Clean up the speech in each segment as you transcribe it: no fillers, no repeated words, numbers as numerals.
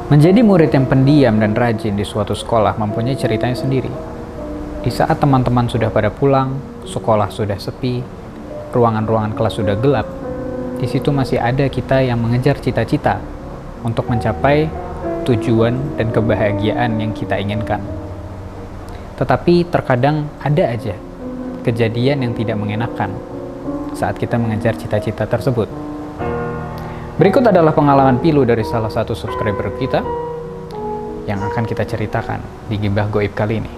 Menjadi murid yang pendiam dan rajin di suatu sekolah mempunyai ceritanya sendiri. Di saat teman-teman sudah pada pulang, sekolah sudah sepi, ruangan-ruangan kelas sudah gelap, di situ masih ada kita yang mengejar cita-cita untuk mencapai tujuan dan kebahagiaan yang kita inginkan. Tetapi terkadang ada aja kejadian yang tidak mengenakan saat kita mengejar cita-cita tersebut. Berikut adalah pengalaman pilu dari salah satu subscriber kita yang akan kita ceritakan di Gibah Goib kali ini.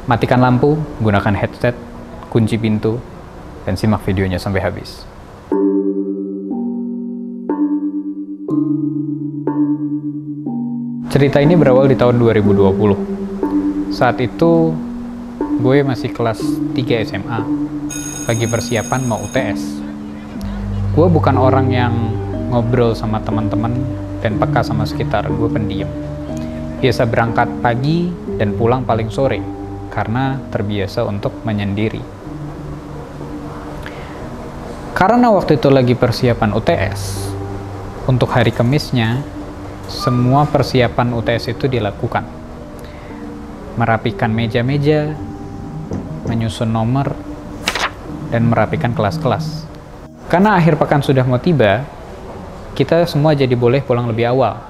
Matikan lampu, gunakan headset, kunci pintu, dan simak videonya sampai habis. Cerita ini berawal di tahun 2020. Saat itu gue masih kelas 3 SMA, lagi persiapan mau UTS. Gue bukan orang yang ngobrol sama teman-teman dan peka sama sekitar, gue pendiam. Biasa berangkat pagi dan pulang paling sore karena terbiasa untuk menyendiri. Karena waktu itu lagi persiapan UTS, untuk hari Kamisnya semua persiapan UTS itu dilakukan. Merapikan meja-meja, menyusun nomor, dan merapikan kelas-kelas. Karena akhir pekan sudah mau tiba, kita semua jadi boleh pulang lebih awal.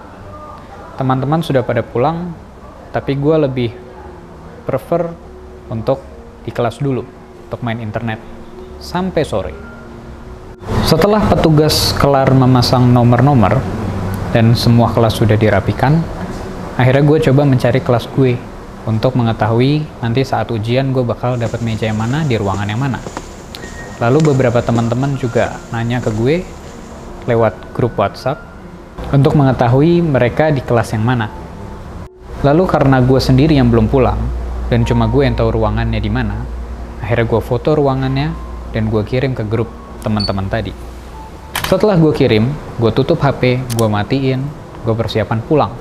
Teman-teman sudah pada pulang, tapi gue lebih prefer untuk di kelas dulu, untuk main internet, sampai sore. Setelah petugas kelar memasang nomor-nomor, dan semua kelas sudah dirapikan, akhirnya gue coba mencari kelas gue, untuk mengetahui nanti saat ujian gue bakal dapat meja yang mana, di ruangan yang mana. Lalu beberapa teman-teman juga nanya ke gue, lewat grup WhatsApp untuk mengetahui mereka di kelas yang mana. Lalu karena gue sendiri yang belum pulang dan cuma gue yang tahu ruangannya di mana, akhirnya gue foto ruangannya dan gue kirim ke grup teman-teman tadi. Setelah gue kirim, gue tutup HP, gue matiin, gue persiapan pulang.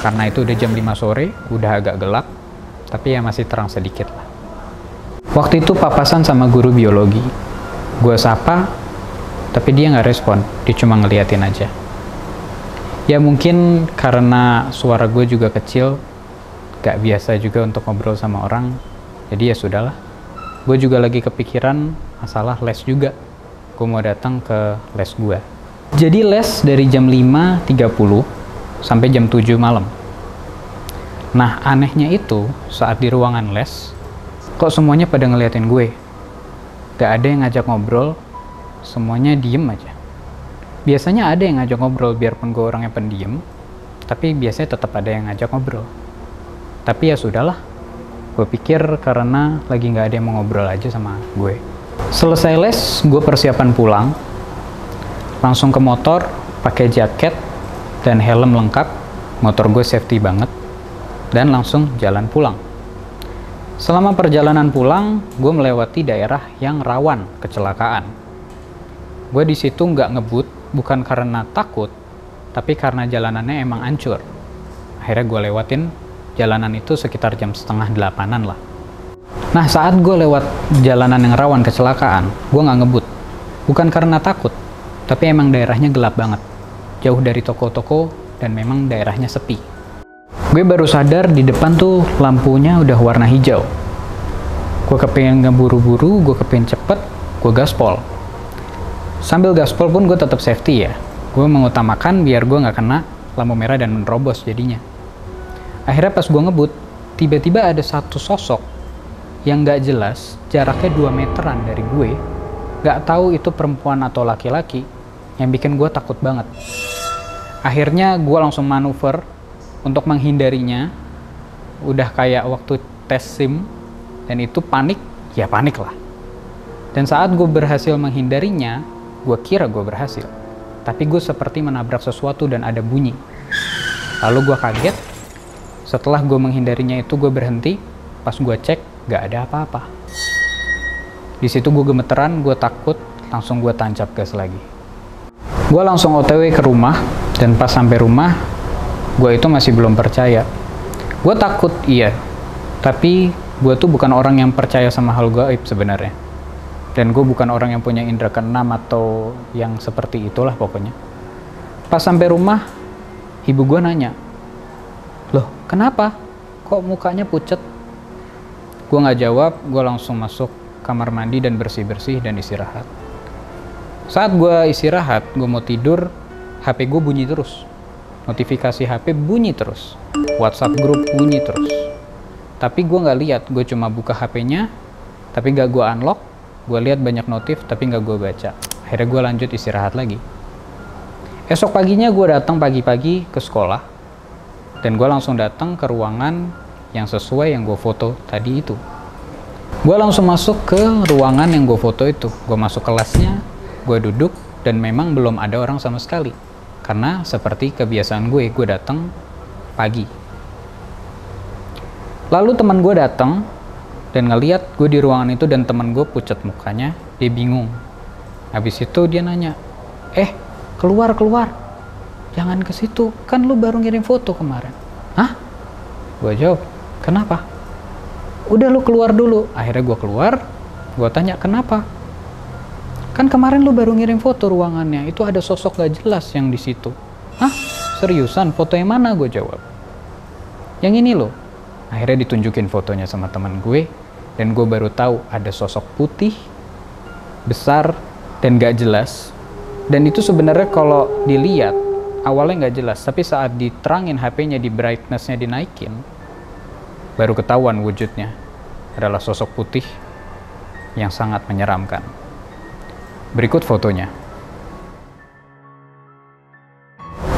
Karena itu udah jam 5 sore, udah agak gelap, tapi ya masih terang sedikit lah. Waktu itu papasan sama guru biologi. Gue sapa, tapi dia nggak respon, dia cuma ngeliatin aja. Ya mungkin karena suara gue juga kecil, gak biasa juga untuk ngobrol sama orang, jadi ya sudahlah. Gue juga lagi kepikiran masalah les juga. Gue mau datang ke les gue. Jadi les dari jam 5.30 sampai jam 7 malam. Nah anehnya itu, saat di ruangan les, kok semuanya pada ngeliatin gue. Gak ada yang ngajak ngobrol, semuanya diem aja. Biasanya ada yang ngajak ngobrol, biarpun gue orangnya pendiam, tapi biasanya tetap ada yang ngajak ngobrol. Tapi ya sudahlah, gue pikir karena lagi nggak ada yang mau ngobrol aja sama gue. Selesai les, gue persiapan pulang, langsung ke motor, pakai jaket dan helm lengkap, motor gue safety banget, dan langsung jalan pulang. Selama perjalanan pulang, gue melewati daerah yang rawan kecelakaan. Gue di situ nggak ngebut, bukan karena takut, tapi karena jalanannya emang hancur. Akhirnya gue lewatin jalanan itu sekitar jam 7:30 lah. Nah saat gue lewat jalanan yang rawan kecelakaan, gue nggak ngebut. Bukan karena takut, tapi emang daerahnya gelap banget. Jauh dari toko-toko, dan memang daerahnya sepi. Gue baru sadar di depan tuh lampunya udah warna hijau. Gue kepengen ngeburu-buru, gue kepengen cepet, gue gaspol. Sambil gaspol pun gue tetap safety ya. Gue mengutamakan biar gue nggak kena lampu merah dan menerobos jadinya. Akhirnya pas gue ngebut, tiba-tiba ada satu sosok yang nggak jelas, jaraknya 2 meteran dari gue. Nggak tahu itu perempuan atau laki-laki, yang bikin gue takut banget. Akhirnya gue langsung manuver untuk menghindarinya. Udah kayak waktu tes SIM, dan itu panik, ya panik lah. Dan saat gue berhasil menghindarinya, gue kira gue berhasil, tapi gue seperti menabrak sesuatu dan ada bunyi. Lalu gue kaget. Setelah gue menghindarinya itu, gue berhenti. Pas gue cek, gak ada apa-apa. Di situ gue gemeteran, gue takut, langsung gue tancap gas lagi. Gue langsung OTW ke rumah, dan pas sampai rumah, gue itu masih belum percaya. Gue takut, iya, tapi gue tuh bukan orang yang percaya sama hal gaib sebenarnya. Dan gue bukan orang yang punya indera keenam atau yang seperti itulah pokoknya. Pas sampai rumah, ibu gue nanya, kenapa? Kok mukanya pucet? Gue nggak jawab, gue langsung masuk kamar mandi dan bersih-bersih dan istirahat. Saat gue istirahat, gue mau tidur, HP gue bunyi terus. Notifikasi HP bunyi terus. WhatsApp grup bunyi terus. Tapi gue nggak lihat, gue cuma buka HP-nya, tapi nggak gue unlock. Gue lihat banyak notif, tapi nggak gue baca. Akhirnya gue lanjut istirahat lagi. Esok paginya gue datang pagi-pagi ke sekolah, dan gue langsung datang ke ruangan yang sesuai yang gue foto tadi itu. Gue langsung masuk ke ruangan yang gue foto itu. Gue masuk kelasnya, gue duduk, dan memang belum ada orang sama sekali. Karena seperti kebiasaan gue datang pagi. Lalu teman gue datang dan ngeliat gue di ruangan itu, dan teman gue pucat mukanya, dia bingung. Habis itu dia nanya, keluar, jangan ke situ, kan lu baru ngirim foto kemarin. Hah? Gue jawab, kenapa? Udah lu keluar dulu. Akhirnya gue keluar, gue tanya kenapa? Kan kemarin lu baru ngirim foto ruangannya, itu ada sosok gak jelas yang di situ. Hah? Seriusan? Foto yang mana? Gue jawab. Yang ini loh. Akhirnya ditunjukin fotonya sama teman gue, dan gue baru tahu ada sosok putih, besar, dan gak jelas. Dan itu sebenarnya kalau dilihat awalnya nggak jelas, tapi saat diterangin HP-nya, di brightness-nya dinaikin, baru ketahuan wujudnya adalah sosok putih yang sangat menyeramkan. Berikut fotonya.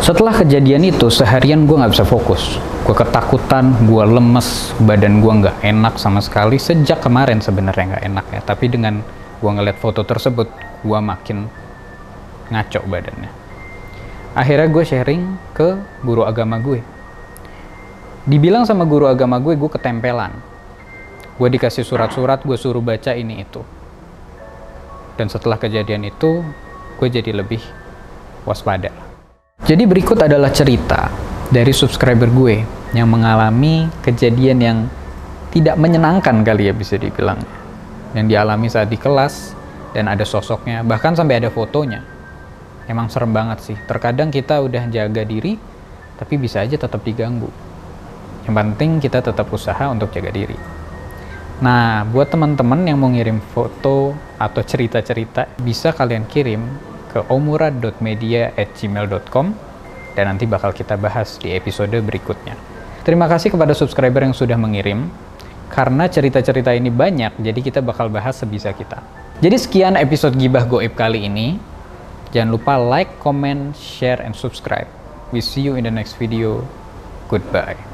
Setelah kejadian itu, seharian gue nggak bisa fokus. Gue ketakutan, gue lemes, badan gue nggak enak sama sekali. Sejak kemarin sebenarnya nggak enak ya, tapi dengan gue ngeliat foto tersebut, gue makin ngaco badannya. Akhirnya gue sharing ke guru agama gue. Dibilang sama guru agama gue ketempelan. Gue dikasih surat-surat, gue suruh baca ini itu. Dan setelah kejadian itu, gue jadi lebih waspada. Jadi berikut adalah cerita dari subscriber gue yang mengalami kejadian yang tidak menyenangkan kali ya bisa dibilang. Yang dialami saat di kelas, dan ada sosoknya, bahkan sampai ada fotonya. Emang serem banget sih. Terkadang kita udah jaga diri, tapi bisa aja tetap diganggu. Yang penting kita tetap usaha untuk jaga diri. Nah, buat teman-teman yang mau ngirim foto atau cerita-cerita, bisa kalian kirim ke omura.media@gmail.com, dan nanti bakal kita bahas di episode berikutnya. Terima kasih kepada subscriber yang sudah mengirim. Karena cerita-cerita ini banyak, jadi kita bakal bahas sebisa kita. Jadi sekian episode Gibah Goib kali ini. Jangan lupa like, comment, share, and subscribe. We see you in the next video. Goodbye.